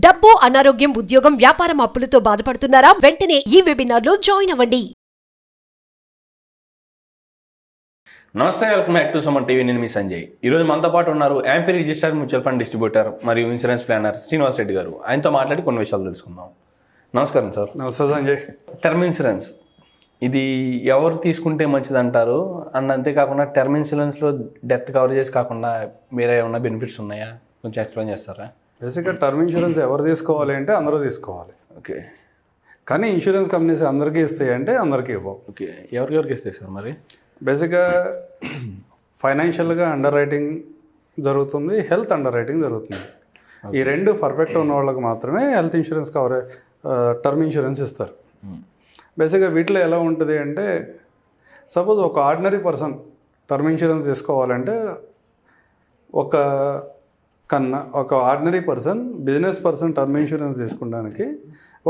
డబ్బు, అనారోగ్యం, ఉద్యోగం, వ్యాపారం అప్పులతో బాధపడుతున్నారా? వెంటనే ఈ వెబినార్ లో జాయిన్ అవ్వండి. నమస్తే, welcome back to Suman TV. నేను మీ సంజయ్. ఈరోజు మనతో పాటు ఉన్నారు amphi registered mutual fund distributor మరియు ఇన్సూరెన్స్ ప్లానర్ శ్రీనివాస్ రెడ్డి గారు. ఆయనతో మాట్లాడి కొన్ని విషయాలు తెలుసుకుందాం. నమస్కారం సార్. నమస్తే సంజయ్. టర్మ్ ఇన్సూరెన్స్ ఇది ఎవరు తీసుకుంటే మంచిది అంటారు? అండ్ అంతేకాకుండా టర్మ్ ఇన్సూరెన్స్లో డెత్ కవరేజెస్ కాకుండా వేరే ఏమైనా బెనిఫిట్స్ ఉన్నాయా? కొంచెం ఎక్స్ప్లెయిన్ చేస్తారా? బేసిక్గా టర్మ్ ఇన్సూరెన్స్ ఎవరు తీసుకోవాలి అంటే అందరూ తీసుకోవాలి. ఓకే. కానీ ఇన్సూరెన్స్ కంపెనీస్ అందరికీ ఇస్తాయి అంటే అందరికీ ఇవ్వవు. ఓకే. ఎవరికి ఇస్తాయి సార్ మరి? బేసిక్గా ఫైనాన్షియల్గా అండర్ రైటింగ్ జరుగుతుంది, హెల్త్ అండర్ రైటింగ్ జరుగుతుంది. ఈ రెండు పర్ఫెక్ట్ ఉన్న వాళ్ళకి మాత్రమే హెల్త్ ఇన్సూరెన్స్ టర్మ్ ఇన్సూరెన్స్ ఇస్తారు. బేసిక్గా వీటిలో ఎలా ఉంటుంది అంటే, సపోజ్ ఒక ఆర్డినరీ పర్సన్ టర్మ్ ఇన్సూరెన్స్ తీసుకోవాలంటే ఒక ordinary person, business person term insurance తీసుకోవడానికి,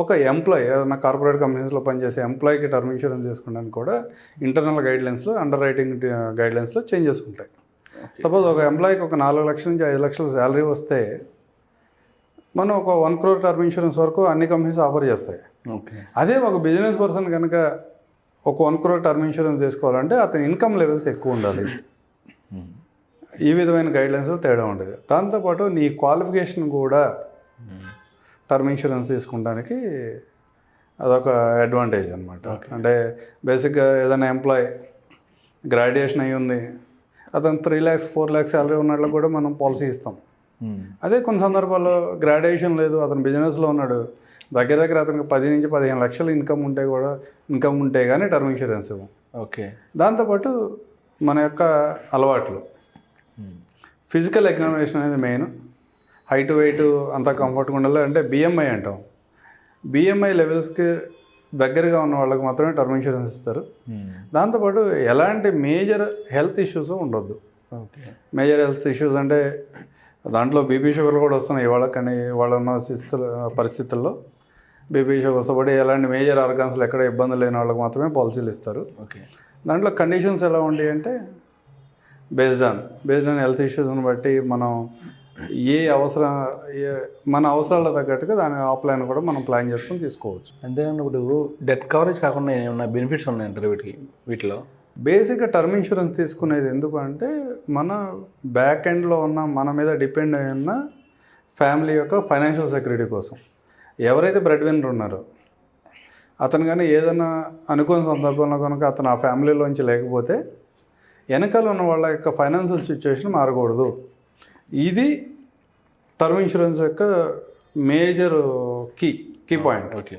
ఒక ఎంప్లాయీ ఏదైనా కార్పొరేట్ కంపెనీస్లో పనిచేసే ఎంప్లాయీకి టర్మ్ ఇన్సూరెన్స్ తీసుకోవడానికి కూడా ఇంటర్నల్ గైడ్లైన్స్లో, అండర్ రైటింగ్ గైడ్లైన్స్లో చేంజెస్ ఉంటాయి. సపోజ్ ఒక ఎంప్లాయీకి ఒక 4 లక్షల నుంచి 5 లక్షల శాలరీ వస్తే మనం ఒక 1 crore టర్మ్ ఇన్సూరెన్స్ వరకు అన్ని కంపెనీస్ ఆఫర్ చేస్తాయి. అదే ఒక బిజినెస్ పర్సన్ కనుక ఒక 1 crore టర్మ్ ఇన్సూరెన్స్ తీసుకోవాలంటే అతని ఇన్కమ్ లెవెల్స్ ఎక్కువ ఉండాలి. ఈ విధమైన గైడ్లైన్స్ తేడా ఉండేది. దాంతోపాటు నీ క్వాలిఫికేషన్ కూడా టర్మ్ ఇన్సూరెన్స్ తీసుకుంటానికి అదొక అడ్వాంటేజ్ అనమాట. అంటే బేసిక్గా ఏదైనా ఎంప్లాయీ గ్రాడ్యుయేషన్ అయ్యి ఉంది, అతను 3 lakhs 4 lakhs శాలరీ ఉన్న వాళ్ళకి కూడా మనం పాలసీ ఇస్తాం. అదే కొన్ని సందర్భాల్లో గ్రాడ్యుయేషన్ లేదు, అతను బిజినెస్లో ఉన్నాడు, దగ్గర అతనికి 10 నుంచి 15 లక్షలు ఇన్కమ్ ఉంటే కానీ టర్మ్ ఇన్సూరెన్స్ ఇవ్వం. ఓకే. దాంతోపాటు మన యొక్క అలవాట్లు, ఫిజికల్ ఎగ్జామినేషన్ అనేది మెయిన్. హైట్ వెయిట్ అంతా కంఫర్ట్గా ఉండాలి. అంటే బిఎంఐ అంటాం. బిఎంఐ లెవెల్స్కి దగ్గరగా ఉన్న వాళ్ళకి మాత్రమే టర్మ్ ఇన్సూరెన్స్ ఇస్తారు. దాంతోపాటు ఎలాంటి మేజర్ హెల్త్ ఇష్యూస్ ఉండొద్దు. మేజర్ హెల్త్ ఇష్యూస్ అంటే దాంట్లో బీపీ షుగర్ కూడా వస్తున్నాయి ఇవాళ. కానీ వాళ్ళ ఉన్న పరిస్థితుల్లో బీపీ షుగర్స్ పడి ఎలాంటి మేజర్ ఆర్గాన్స్లో ఎక్కడ ఇబ్బంది లేని వాళ్ళకి మాత్రమే పాలసీలు ఇస్తారు. దాంట్లో కండిషన్స్ ఎలా ఉంటాయి అంటే, బేస్డ్ ఆన్ హెల్త్ ఇష్యూస్ని బట్టి మనం మన అవసరాల తగ్గట్టుగా దాని ఆఫ్లైన్ కూడా మనం ప్లాన్ చేసుకొని తీసుకోవచ్చు. అంతేకాకుండా ఇప్పుడు డెత్ కవరేజ్ కాకుండా ఏమైనా బెనిఫిట్స్ ఉన్నాయంటారు వీటిలో? బేసిక్గా టర్మ్ ఇన్సూరెన్స్ తీసుకునేది ఎందుకు అంటే, మన బ్యాక్ ఎండ్లో ఉన్న మన మీద డిపెండ్ అయి ఉన్న ఫ్యామిలీ యొక్క ఫైనాన్షియల్ సెక్యూరిటీ కోసం. ఎవరైతే బ్రెడ్ విన్నర్ ఉన్నారో అతను కానీ ఏదైనా అనుకోని సందర్భంలో కనుక అతను ఆ ఫ్యామిలీలోంచి లేకపోతే వెనకాల ఉన్న వాళ్ళ యొక్క ఫైనాన్షియల్ సిచ్యువేషన్ మారకూడదు. ఇది టర్మ్ ఇన్సూరెన్స్ యొక్క మేజర్ కీ పాయింట్. ఓకే.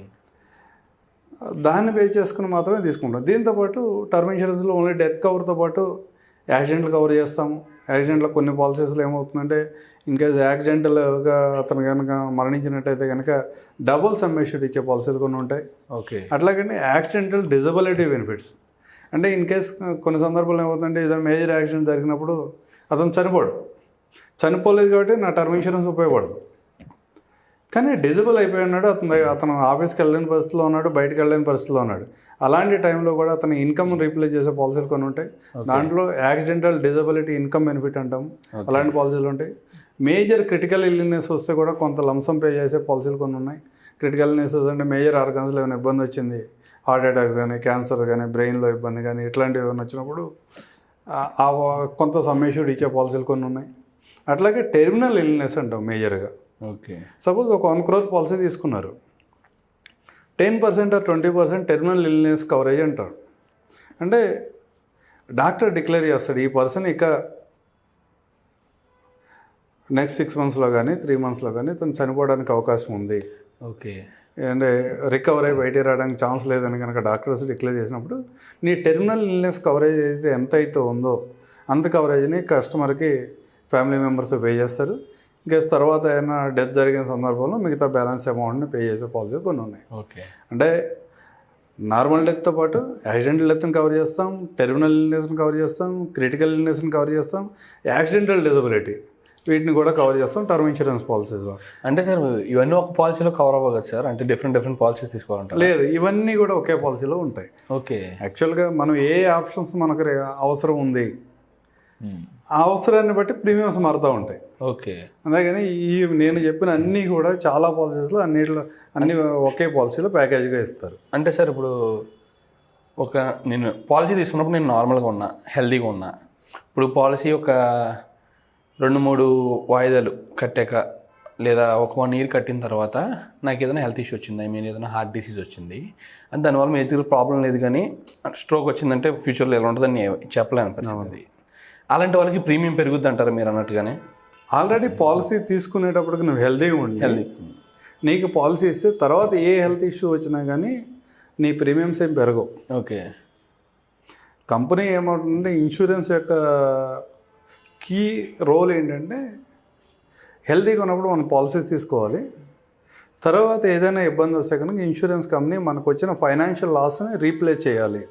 దాన్ని బేస్ చేసుకుని మాత్రమే తీసుకుంటాం. దీంతోపాటు టర్మ్ ఇన్సూరెన్స్లో ఓన్లీ డెత్ కవర్తో పాటు యాక్సిడెంట్లు కవర్ చేస్తాము. యాక్సిడెంట్లో కొన్ని పాలసీస్లో ఏమవుతుందంటే, ఇన్కేస్ యాక్సిడెంటల్గా అతను కనుక మరణించినట్టయితే కనుక డబుల్ సమ్ అష్యూర్డ్ ఇచ్చే పాలసీలు కొన్ని ఉంటాయి. ఓకే. అట్లాగనే యాక్సిడెంటల్ డిజబిలిటీ బెనిఫిట్స్ అంటే, ఇన్ కేస్ కొన్ని సందర్భాల్లో ఏమవుతుందంటే, ఏదైనా మేజర్ యాక్సిడెంట్ జరిగినప్పుడు అతను చనిపోలేదు కాబట్టి నా టర్మ్ ఇన్సూరెన్స్ ఉపయోగపడదు. కానీ డిజబుల్ అయిపోయి ఉన్నాడు, అతను ఆఫీస్కి వెళ్ళలేని పరిస్థితిలో ఉన్నాడు, బయటకు వెళ్ళలేని పరిస్థితిలో ఉన్నాడు. అలాంటి టైంలో కూడా అతని ఇన్కమ్ రీప్లేస్ చేసే పాలసీలు కొన్ని ఉంటాయి. దాంట్లో యాక్సిడెంటల్ డిజబిలిటీ ఇన్కమ్ బెనిఫిట్ అంటాము, అలాంటి పాలసీలు ఉంటాయి. మేజర్ క్రిటికల్ ఇల్నెస్ వస్తే కూడా కొంత లంసం పే చేసే పాలసీలు కొన్ని ఉన్నాయి. క్రిటికల్ ఇల్నెస్ అంటే మేజర్ ఆర్గాన్స్లో ఏమైనా ఇబ్బంది వచ్చింది, హార్ట్ అటాక్స్ కానీ, క్యాన్సర్ కానీ, బ్రెయిన్లో ఇబ్బంది కానీ, ఇట్లాంటివి ఏమైనా వచ్చినప్పుడు కొంత సమ్మేషుడ్ ఇచ్చే పాలసీలు కొన్ని ఉన్నాయి. అట్లాగే టెర్మినల్ ఇల్నెస్ అంటాం మేజర్గా. ఓకే. సపోజ్ ఒక 1 crore పాలసీ తీసుకున్నారు, 10% or 20% టెర్మినల్ ఇల్నెస్ కవరేజ్ అంటారు. అంటే డాక్టర్ డిక్లేర్ చేస్తాడు, ఈ పర్సన్ ఇక నెక్స్ట్ 6 monthsలో కానీ 3 monthsలో కానీ తను చనిపోవడానికి అవకాశం ఉంది. ఓకే. అంటే రికవర్ అయ్యి బయటికి రావడానికి ఛాన్స్ లేదని కనుక డాక్టర్స్ డిక్లేర్ చేసినప్పుడు, నీ టెర్మినల్ ఇల్నెస్ కవరేజ్ అయితే ఎంత అయితే ఉందో అంత కవరేజ్ని కస్టమర్కి ఫ్యామిలీ మెంబర్స్ పే చేస్తారు. ఇంకా తర్వాత ఏమైనా డెత్ జరిగిన సందర్భంలో మిగతా బ్యాలెన్స్ అమౌంట్ని పే చేసే పాలసీ కొన్ని ఉన్నాయి. ఓకే. అంటే నార్మల్ డెత్తో పాటు యాక్సిడెంటల్ డెత్ని కవర్ చేస్తాం, టెర్మినల్ ఇల్నెస్ని కవర్ చేస్తాం, క్రిటికల్ ఇల్నెస్ని కవర్ చేస్తాం, యాక్సిడెంటల్ డిజబిలిటీ వీటిని కూడా కవర్ చేస్తాం టర్మ్ ఇన్సూరెన్స్ పాలసీస్లో. అంటే సార్ ఇవన్నీ ఒక పాలసీలో కవర్ అవ్వదు సార్? అంటే డిఫరెంట్ పాలసీస్ తీసుకోవాలంటే? లేదు, ఇవన్నీ కూడా ఒకే పాలసీలో ఉంటాయి. ఓకే. యాక్చువల్గా మనం ఏ ఆప్షన్స్ మనకు అవసరం ఉంది, ఆ అవసరాన్ని బట్టి ప్రీమియమ్స్ మారుతూ ఉంటాయి. ఓకే. అంతేగాని నేను చెప్పిన అన్నీ కూడా చాలా పాలసీస్లో అన్ని ఒకే పాలసీలో ప్యాకేజ్గా ఇస్తారు. అంటే సార్ ఇప్పుడు నేను పాలసీ తీసుకున్నప్పుడు నేను నార్మల్గా ఉన్నా, హెల్తీగా ఉన్నా. ఇప్పుడు పాలసీ ఒక 2-3 వాయిదాలు కట్టాక లేదా ఒక 1 ఇయర్ కట్టిన తర్వాత నాకు ఏదైనా హెల్త్ ఇష్యూ వచ్చింది, ఏదైనా హార్ట్ డిసీజ్ వచ్చింది అని దానివల్ల మేజర్ ప్రాబ్లం లేదు, కానీ స్ట్రోక్ వచ్చిందంటే ఫ్యూచర్లో ఎలా ఉంటుందని చెప్పలేని పరిస్థితి. అలాంటి వాళ్ళకి ప్రీమియం పెరుగుద్ది అంటారా మీరు అన్నట్టుగానే? ఆల్రెడీ పాలసీ తీసుకునేటప్పటికి నువ్వు హెల్తీగా ఉండి నీకు పాలసీ ఇస్తే తర్వాత ఏ హెల్త్ ఇష్యూ వచ్చినా కానీ నీ ప్రీమియమ్స్ ఏం పెరగవు. ఓకే. కంపెనీ ఏమవుతుందంటే ఇన్సూరెన్స్ యొక్క కీ రోల్ ఏంటంటే హెల్తీగా ఉన్నప్పుడు మనం పాలసీ తీసుకోవాలి. తర్వాత ఏదైనా ఇబ్బంది వస్తే కనుక ఇన్సూరెన్స్ కంపెనీ మనకు వచ్చిన ఫైనాన్షియల్ లాస్ని రీప్లేస్ చేయాలి.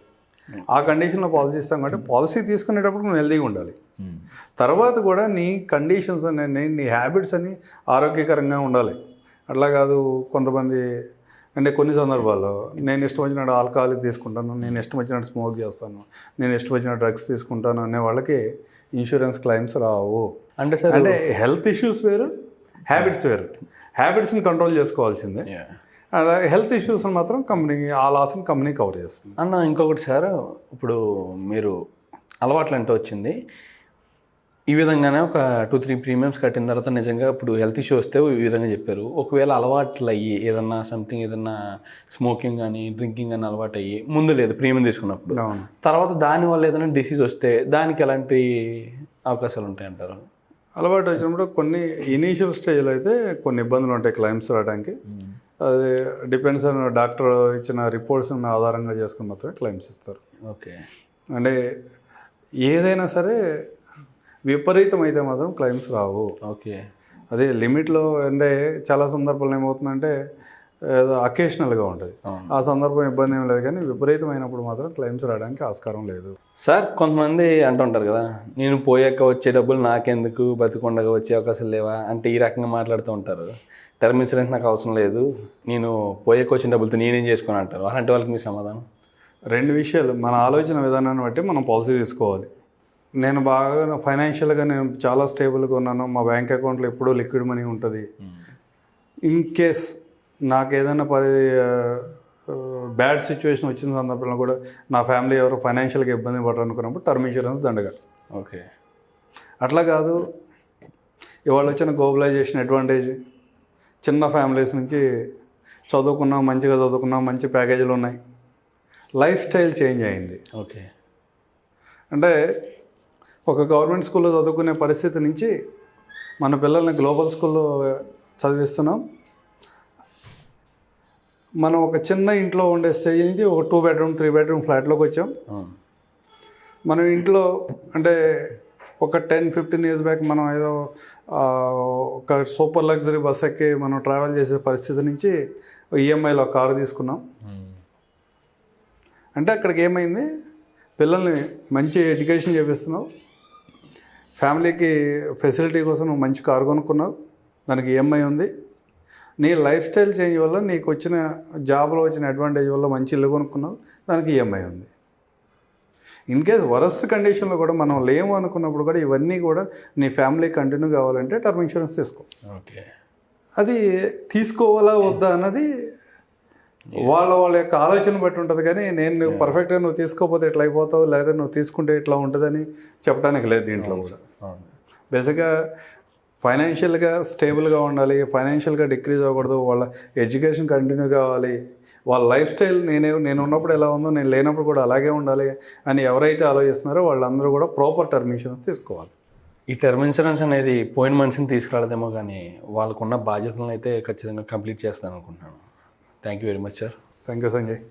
ఆ కండిషన్లో పాలసీ ఇస్తాం కాబట్టి పాలసీ తీసుకునేటప్పుడు నువ్వు హెల్తీగా ఉండాలి. తర్వాత కూడా నీ కండిషన్స్ అని నీ హ్యాబిట్స్ అని ఆరోగ్యకరంగా ఉండాలి. అట్లా కాదు కొంతమంది అంటే కొన్ని సందర్భాల్లో నేను ఇష్టం వచ్చినట్టు ఆల్కహాల్ తీసుకుంటాను, నేను ఇష్టం వచ్చినట్టు స్మోక్ చేస్తాను, నేను ఇష్టం వచ్చినట్టు డ్రగ్స్ తీసుకుంటాను అనే వాళ్ళకి ఇన్సూరెన్స్ క్లెయిమ్స్ రావు. అంటే హెల్త్ ఇష్యూస్ వేరు, హ్యాబిట్స్ వేరు. హ్యాబిట్స్ని కంట్రోల్ చేసుకోవాల్సిందే, హెల్త్ ఇష్యూస్ని మాత్రం కంపెనీ ఆ లాస్ని కంపెనీ కవర్ చేస్తుంది. అన్న ఇంకొకటి సార్, ఇప్పుడు మీరు అలవాట్లు అంటే వచ్చింది ఈ విధంగానే ఒక 2-3 ప్రీమియమ్స్ కట్టిన తర్వాత నిజంగా ఇప్పుడు హెల్త్ ఇష్యూ వస్తే ఈ విధంగా చెప్పారు. ఒకవేళ అలవాట్లు అయ్యి ఏదన్నా ఏదన్నా స్మోకింగ్ కానీ డ్రింకింగ్ కానీ అలవాటు అయ్యి ముందు లేదు ప్రీమియం తీసుకున్నప్పుడు, తర్వాత దానివల్ల ఏదైనా డిసీజ్ వస్తే దానికి ఎలాంటి అవకాశాలు ఉంటాయంటారు? అలవాటు వచ్చినప్పుడు కొన్ని ఇనీషియల్ స్టేజ్లో అయితే కొన్ని ఇబ్బందులు ఉంటాయి క్లైమ్స్ రావడానికి. అది డిపెండ్స్ ఆన్ డాక్టర్ ఇచ్చిన రిపోర్ట్స్ ఆధారంగా చేసుకుని మాత్రమే క్లైమ్స్ ఇస్తారు. ఓకే. అంటే ఏదైనా సరే విపరీతం అయితే మాత్రం క్లైమ్స్ రావు. ఓకే. అదే లిమిట్లో అంటే చాలా సందర్భాల్లో ఏమవుతుందంటే ఏదో అకేషనల్గా ఉంటుంది, ఆ సందర్భం ఇబ్బంది ఏం లేదు, కానీ విపరీతమైనప్పుడు మాత్రం క్లైమ్స్ రావడానికి ఆస్కారం లేదు. సార్ కొంతమంది అంటుంటారు కదా, నేను పోయాక వచ్చే డబ్బులు నాకెందుకు, బతికొండగా వచ్చే అవకాశాలు లేవా అంటే ఈ రకంగా మాట్లాడుతూ ఉంటారు. టర్మ్ ఇన్సూరెన్స్ నాకు అవసరం లేదు, నేను పోయాక వచ్చిన డబ్బులతో నేనేం చేసుకుని అంటారు. అలాంటి వాళ్ళకి మీ సమాధానం? 2 విషయాలు, మన ఆలోచన విధానాన్ని బట్టి మనం పాలసీ తీసుకోవాలి. నేను బాగా ఫైనాన్షియల్గా నేను చాలా స్టేబుల్గా ఉన్నాను, మా బ్యాంక్ అకౌంట్లో ఎప్పుడూ లిక్విడ్ మనీ ఉంటుంది, ఇన్ కేస్ నాకు ఏదైనా బ్యాడ్ సిచ్యువేషన్ వచ్చిన సందర్భంలో కూడా నా ఫ్యామిలీ ఎవరు ఫైనాన్షియల్గా ఇబ్బంది పడరు అనుకున్నప్పుడు టర్మ్ ఇన్సూరెన్స్ దండగా. ఓకే. అట్లా కాదు, ఇవాళ వచ్చిన గ్లోబలైజేషన్ అడ్వాంటేజ్, చిన్న ఫ్యామిలీస్ నుంచి చదువుకున్నాం, మంచిగా చదువుకున్నాం, మంచి ప్యాకేజీలు ఉన్నాయి, లైఫ్ స్టైల్ చేంజ్ అయింది. ఓకే. అంటే ఒక గవర్నమెంట్ స్కూల్లో చదువుకునే పరిస్థితి నుంచి మన పిల్లల్ని గ్లోబల్ స్కూల్లో చదివిస్తున్నాం. మనం ఒక చిన్న ఇంట్లో ఉండే స్టేజ్ నుంచి ఒక 2 బెడ్రూమ్ 3 బెడ్రూమ్ ఫ్లాట్లోకి వచ్చాం. మనం ఇంట్లో అంటే ఒక 10-15 ఇయర్స్ బ్యాక్ మనం ఏదో ఒక సూపర్ లగ్జరీ బస్ ఎక్కి మనం ట్రావెల్ చేసే పరిస్థితి నుంచి ఈఎంఐలో కారు తీసుకున్నాం. అంటే అక్కడికి ఏమైంది, పిల్లల్ని మంచి ఎడ్యుకేషన్ చేపిస్తున్నావు, ఫ్యామిలీకి ఫెసిలిటీ కోసం నువ్వు మంచి కారు కొనుక్కున్నావు, దానికి ఈఎంఐ ఉంది, నీ లైఫ్ స్టైల్ చేంజ్ వల్ల నీకు వచ్చిన జాబ్లో వచ్చిన అడ్వాంటేజ్ వల్ల మంచి ఇల్లు కొనుక్కున్నావు, దానికి ఈఎంఐ ఉంది. ఇన్ కేస్ వరస్ట్ కండిషన్లో కూడా మనం లేము అనుకున్నప్పుడు కూడా ఇవన్నీ కూడా నీ ఫ్యామిలీ కంటిన్యూ కావాలంటే టర్మ్ ఇన్సూరెన్స్ తీసుకో. ఓకే. అది తీసుకోవాలా వద్దా అన్నది వాళ్ళ యొక్క ఆలోచన బట్టి ఉంటుంది, కానీ నేను పర్ఫెక్ట్గా నువ్వు తీసుకోకపోతే ఇట్లా అయిపోతావు, లేదా నువ్వు తీసుకుంటే ఇట్లా ఉంటుందని చెప్పడానికి లేదు దీంట్లో కూడా. బేసిక్గా ఫైనాన్షియల్గా స్టేబుల్గా ఉండాలి, ఫైనాన్షియల్గా డిక్రీజ్ అవ్వకూడదు, వాళ్ళ ఎడ్యుకేషన్ కంటిన్యూ కావాలి, వాళ్ళ లైఫ్ స్టైల్ నేను ఉన్నప్పుడు ఎలా ఉందో నేను లేనప్పుడు కూడా అలాగే ఉండాలి అని ఎవరైతే ఆలోచిస్తున్నారో వాళ్ళందరూ కూడా ప్రాపర్ టర్మ్ ఇన్సూరెన్స్ తీసుకోవాలి. ఈ టర్మ్ ఇన్సూరెన్స్ అనేది పోయిన మనిషిని తీసుకురాలేదేమో, కానీ వాళ్ళకున్న బాధ్యతలను అయితే ఖచ్చితంగా కంప్లీట్ చేస్తాను అనుకుంటున్నాను. Thank you very much sir. Thank you Sanjay.